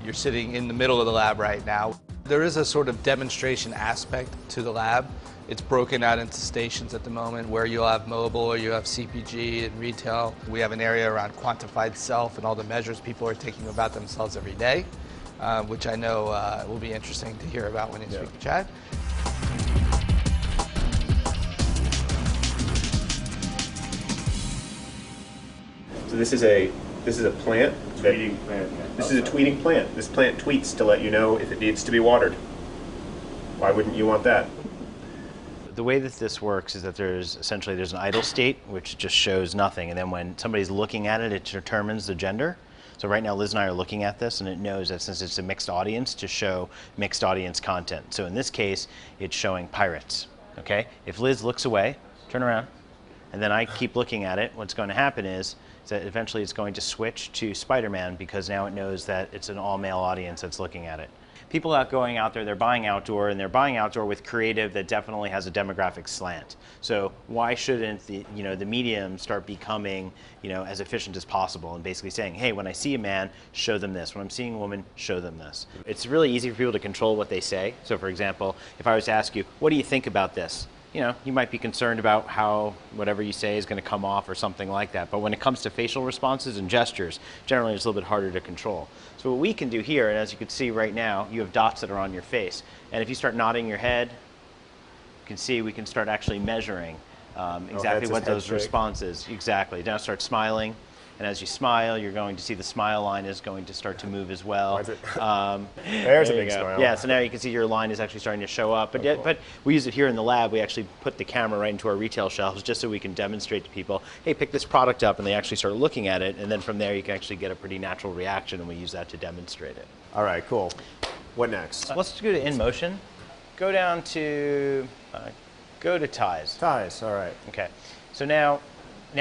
You're sitting in the middle of the lab right now. There is a sort of demonstration aspect to the lab. It's broken out into stations at the moment where you'll have mobile or you have CPG and retail. We have an area around quantified self and all the measures people are taking about themselves every day, which I know will be interesting to hear about when you speak to Chad. So this is a plant. Tweeting plant. This is a tweeting plant. This plant tweets to let you know if it needs to be watered. Why wouldn't you want that? The way that this works is that there's an idle state, which just shows nothing, and then when somebody's looking at it, it determines the gender. So right now Liz and I are looking at this, and it knows that since it's a mixed audience, to show mixed audience content. So in this case, it's showing pirates. Okay? If Liz looks away, turn around, and then I keep looking at it, what's going to happen is that eventually it's going to switch to Spider-Man, because now it knows that it's an all-male audience that's looking at it. People going out there, they're buying outdoor, and they're buying outdoor with creative that definitely has a demographic slant. So why shouldn't the medium start becoming as efficient as possible and basically saying, hey, when I see a man, show them this. When I'm seeing a woman, show them this. It's really easy for people to control what they say. So for example, if I was to ask you, what do you think about this? You might be concerned about how whatever you say is going to come off or something like that. But when it comes to facial responses and gestures, generally it's a little bit harder to control. So what we can do here, and as you can see right now, you have dots that are on your face. And if you start nodding your head, you can see we can start actually measuring exactly what those responses. Exactly. Now start smiling. And as you smile, you're going to see the smile line is going to start to move as well. There's a big smile. Yeah, so now you can see your line is actually starting to show up. But, but we use it here in the lab. We actually put the camera right into our retail shelves just so we can demonstrate to people, hey, pick this product up, and they actually start looking at it. And then from there, you can actually get a pretty natural reaction, and we use that to demonstrate it. All right, cool. What next? Let's go to InMotion. Go down to, go to ties. Ties, all right. Okay, so now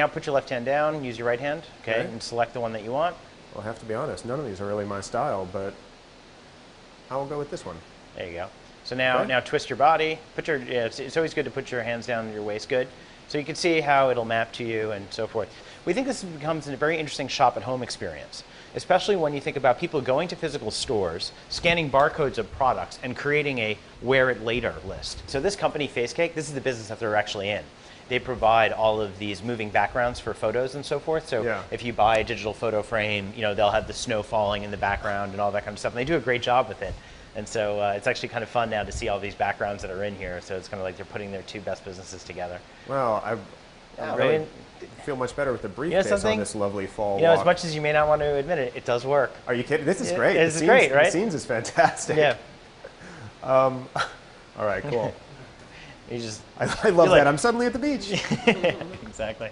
put your left hand down, use your right hand, okay, and select the one that you want. Well, I have to be honest, none of these are really my style, but I will go with this one. There you go. So now twist your body. It's always good to put your hands down your waist, good. So you can see how it'll map to you and so forth. We think this becomes a very interesting shop at home experience, especially when you think about people going to physical stores, scanning barcodes of products, and creating a wear it later list. So this company, FaceCake, this is the business that they're actually in. They provide all of these moving backgrounds for photos and so forth. So if you buy a digital photo frame, they'll have the snow falling in the background and all that kind of stuff. And they do a great job with it. And so it's actually kind of fun now to see all these backgrounds that are in here. So it's kind of like they're putting their two best businesses together. Well, I really feel much better with the briefcase on this lovely fall walk. As much as you may not want to admit it, it does work. Are you kidding? This is great. This is great, right? The scenes is fantastic. Yeah. All right, cool. I love that. I'm suddenly at the beach. Exactly.